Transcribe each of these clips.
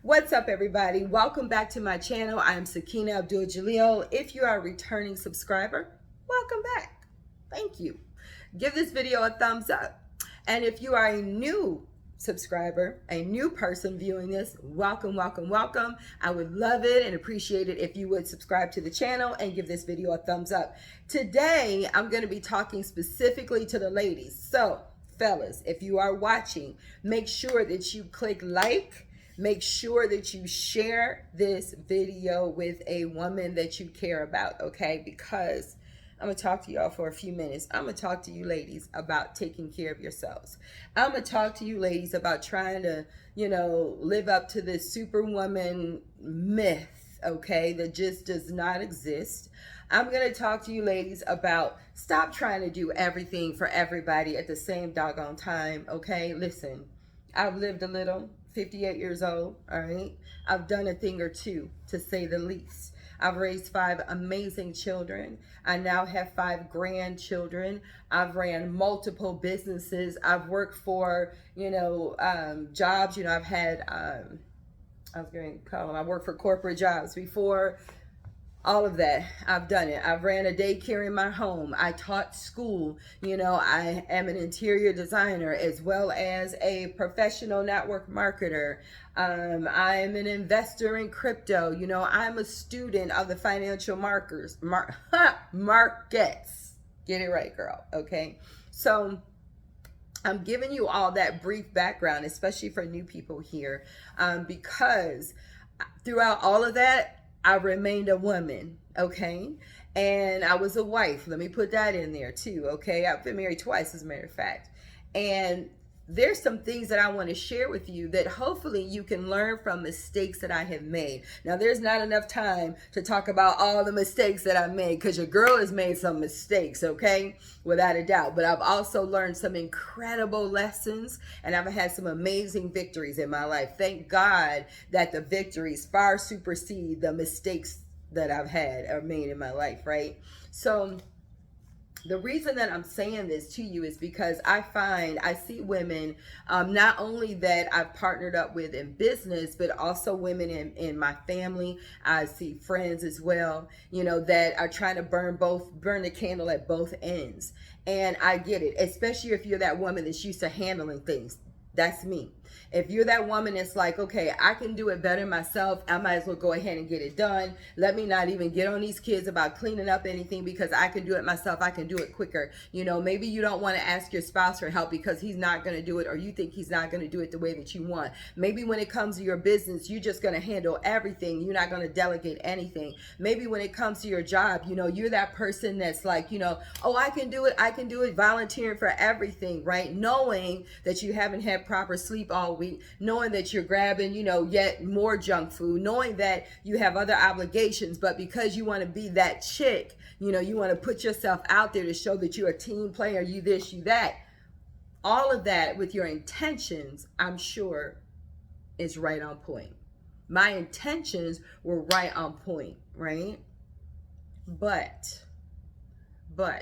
What's up, everybody? Welcome back to my channel. I am Sakina Abdul-Jalil. If you are a returning subscriber, welcome back. Thank you. Give this video a thumbs up. And if you are a new subscriber, a new person viewing this, welcome, welcome, welcome. I would love it and appreciate it if you would subscribe to the channel and give this video a thumbs up. Today, I'm going to be talking specifically to the ladies. So, fellas, if you are watching, make sure that you click like. Make sure that you share this video with a woman that you care about, okay? Because I'm going to talk to y'all for a few minutes. I'm going to talk to you ladies about taking care of yourselves. I'm going to talk to you ladies about trying to, live up to this superwoman myth, okay, that just does not exist. I'm going to talk to you ladies about stop trying to do everything for everybody at the same doggone time, okay? Listen, I've lived a little. 58 years old, all right? I've done a thing or two, to say the least. I've raised 5 amazing children. I now have 5 grandchildren. I've ran multiple businesses. I've worked for, jobs. I've had, I worked for corporate jobs before. All of that, I've done it. I've ran a daycare in my home. I taught school. I am an interior designer as well as a professional network marketer. I'm an investor in crypto. I'm a student of the financial markets. Get it right, girl. Okay. So I'm giving you all that brief background, especially for new people here, because throughout all of that, I remained a woman, okay? And I was a wife. Let me put that in there too, okay? I've been married twice, as a matter of fact. And there's some things that I want to share with you that hopefully you can learn from mistakes that I have made. Now, there's not enough time to talk about all the mistakes that I've made because your girl has made some mistakes, okay? Without a doubt. But I've also learned some incredible lessons and I've had some amazing victories in my life. Thank God that the victories far supersede the mistakes that I've had or made in my life, right? So the reason that I'm saying this to you is because I see women, not only that I've partnered up with in business, but also women in my family. I see friends as well, that are trying to burn the candle at both ends. And I get it, especially if you're that woman that's used to handling things. That's me. If you're that woman that's like, okay, I can do it better myself, I might as well go ahead and get it done. Let me not even get on these kids about cleaning up anything because I can do it myself. I can do it quicker. Maybe you don't want to ask your spouse for help because he's not going to do it or you think he's not going to do it the way that you want. Maybe when it comes to your business, you're just going to handle everything. You're not going to delegate anything. Maybe when it comes to your job, you're that person that's like, oh, I can do it, volunteering for everything, right? Knowing that you haven't had proper sleep all week, knowing that you're grabbing, yet more junk food, knowing that you have other obligations, but because you want to be that chick, you want to put yourself out there to show that you're a team player, you this, you that. All of that with your intentions, I'm sure, is right on point. My intentions were right on point, right? But,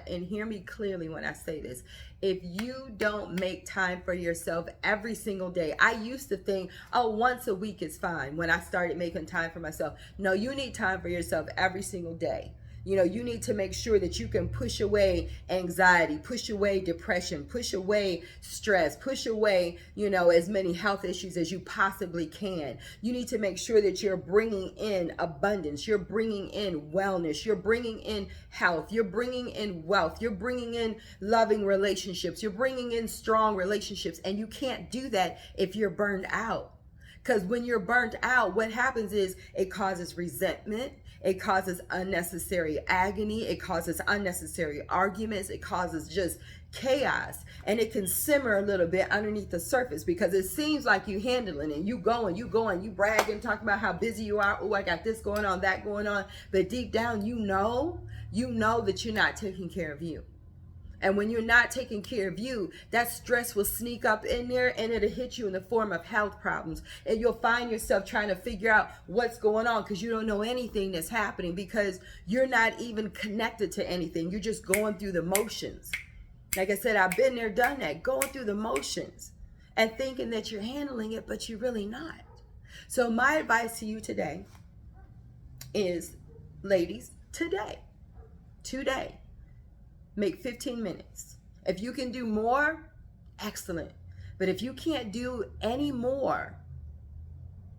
and hear me clearly when I say this, if you don't make time for yourself every single day, I used to think, oh, once a week is fine when I started making time for myself. No, you need time for yourself every single day. You need to make sure that you can push away anxiety, push away depression, push away stress, push away, as many health issues as you possibly can. You need to make sure that you're bringing in abundance, you're bringing in wellness, you're bringing in health, you're bringing in wealth, you're bringing in loving relationships, you're bringing in strong relationships, and you can't do that if you're burned out. Because when you're burnt out, what happens is it causes resentment. It causes unnecessary agony. It causes unnecessary arguments. It causes just chaos. And it can simmer a little bit underneath the surface because it seems like you handling it. You bragging, talking about how busy you are. Oh, I got this going on, that going on. But deep down, you know that you're not taking care of you. And when you're not taking care of you, that stress will sneak up in there and it'll hit you in the form of health problems. And you'll find yourself trying to figure out what's going on because you don't know anything that's happening because you're not even connected to anything. You're just going through the motions. Like I said, I've been there, done that, going through the motions and thinking that you're handling it, but you're really not. So my advice to you today is, ladies, today, make 15 minutes. If you can do more, excellent. But if you can't do any more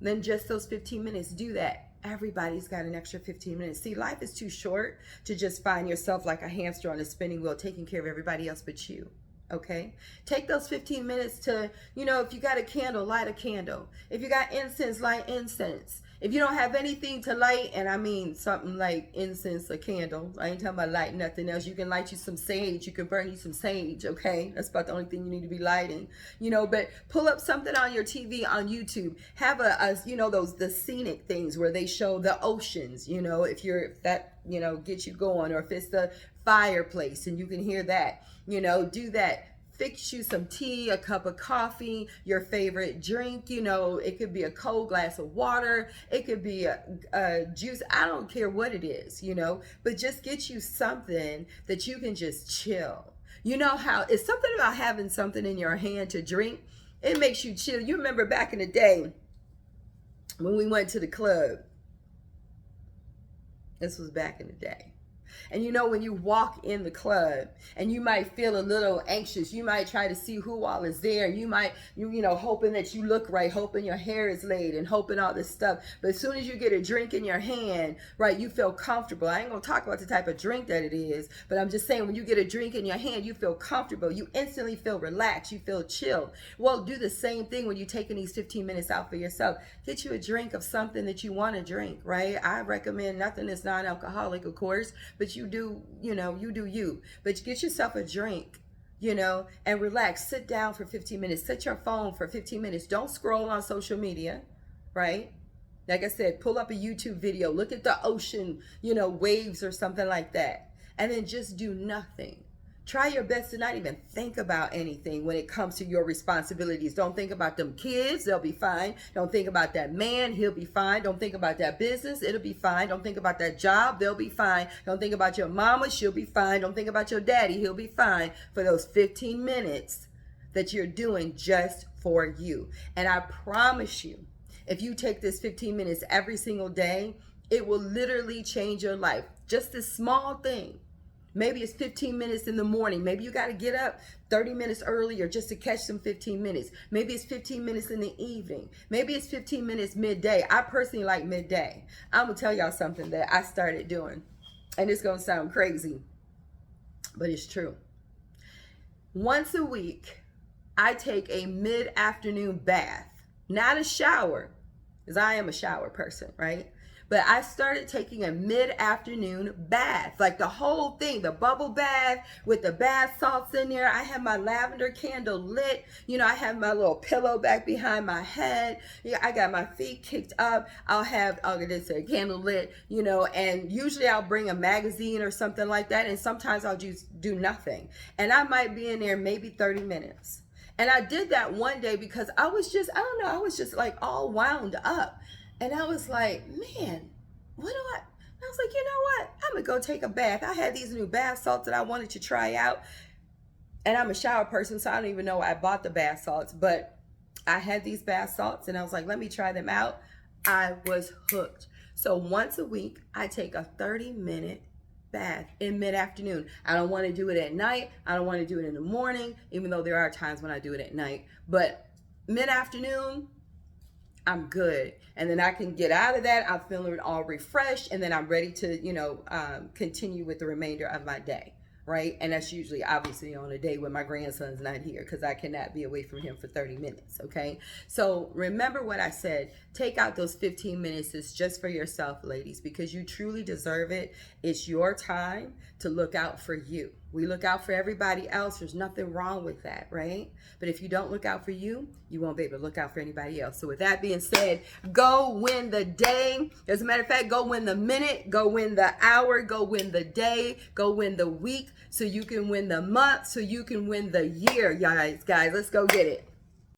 than just those 15 minutes, do that. Everybody's got an extra 15 minutes. See, life is too short to just find yourself like a hamster on a spinning wheel, taking care of everybody else but you. Okay? Take those 15 minutes to, if you got a candle, light a candle. If you got incense, light incense. If you don't have anything to light, and I mean something like incense or candle, I ain't talking about lighting nothing else. You can light you some sage. You can burn you some sage, okay? That's about the only thing you need to be lighting. But pull up something on your TV, on YouTube. Have the scenic things where they show the oceans, if that gets you going, or if it's the fireplace and you can hear that, do that. Fix you some tea, a cup of coffee, your favorite drink. It could be a cold glass of water. It could be a juice. I don't care what it is, but just get you something that you can just chill. How it's something about having something in your hand to drink. It makes you chill. You remember back in the day when we went to the club. This was back in the day. And when you walk in the club and you might feel a little anxious, you might try to see who all is there. You might, hoping that you look right, hoping your hair is laid and hoping all this stuff. But as soon as you get a drink in your hand, right, you feel comfortable. I ain't going to talk about the type of drink that it is, but I'm just saying when you get a drink in your hand, you feel comfortable. You instantly feel relaxed. You feel chill. Well, do the same thing when you're taking these 15 minutes out for yourself. Get you a drink of something that you want to drink, right? I recommend nothing that's non-alcoholic, of course, but you do you. But get yourself a drink, and relax. Sit down for 15 minutes. Set your phone for 15 minutes. Don't scroll on social media, right? Like I said, pull up a YouTube video. Look at the ocean, waves or something like that. And then just do nothing. Try your best to not even think about anything when it comes to your responsibilities. Don't think about them kids. They'll be fine. Don't think about that man. He'll be fine. Don't think about that business. It'll be fine. Don't think about that job. They'll be fine. Don't think about your mama. She'll be fine. Don't think about your daddy. He'll be fine for those 15 minutes that you're doing just for you. And I promise you, if you take this 15 minutes every single day, it will literally change your life. Just this small thing. Maybe it's 15 minutes in the morning. Maybe you got to get up 30 minutes earlier just to catch some 15 minutes. Maybe it's 15 minutes in the evening. Maybe it's 15 minutes midday. I personally like midday. I'm going to tell y'all something that I started doing. And it's going to sound crazy, but it's true. Once a week, I take a mid-afternoon bath. Not a shower, because I am a shower person, right? But I started taking a mid-afternoon bath, like the whole thing, the bubble bath with the bath salts in there. I have my lavender candle lit. I have my little pillow back behind my head. I got my feet kicked up. I'll have this candle lit, and usually I'll bring a magazine or something like that. And sometimes I'll just do nothing. And I might be in there maybe 30 minutes. And I did that one day because I was just like all wound up. And I was like, man, what do I was like, you know what? I'm going to go take a bath. I had these new bath salts that I wanted to try out. And I'm a shower person, so I don't even know why I bought the bath salts. But I had these bath salts, and I was like, let me try them out. I was hooked. So once a week, I take a 30-minute bath in mid-afternoon. I don't want to do it at night. I don't want to do it in the morning, even though there are times when I do it at night. But mid-afternoon, I'm good. And then I can get out of that. I'm feeling all refreshed. And then I'm ready to, continue with the remainder of my day. Right. And that's usually obviously on a day when my grandson's not here, because I cannot be away from him for 30 minutes. OK, so remember what I said. Take out those 15 minutes. It's just for yourself, ladies, because you truly deserve it. It's your time to look out for you. We look out for everybody else. There's nothing wrong with that, right? But if you don't look out for you, you won't be able to look out for anybody else. So with that being said, go win the day. As a matter of fact, go win the minute, go win the hour, go win the day, go win the week, so you can win the month, so you can win the year, guys. Let's go get it.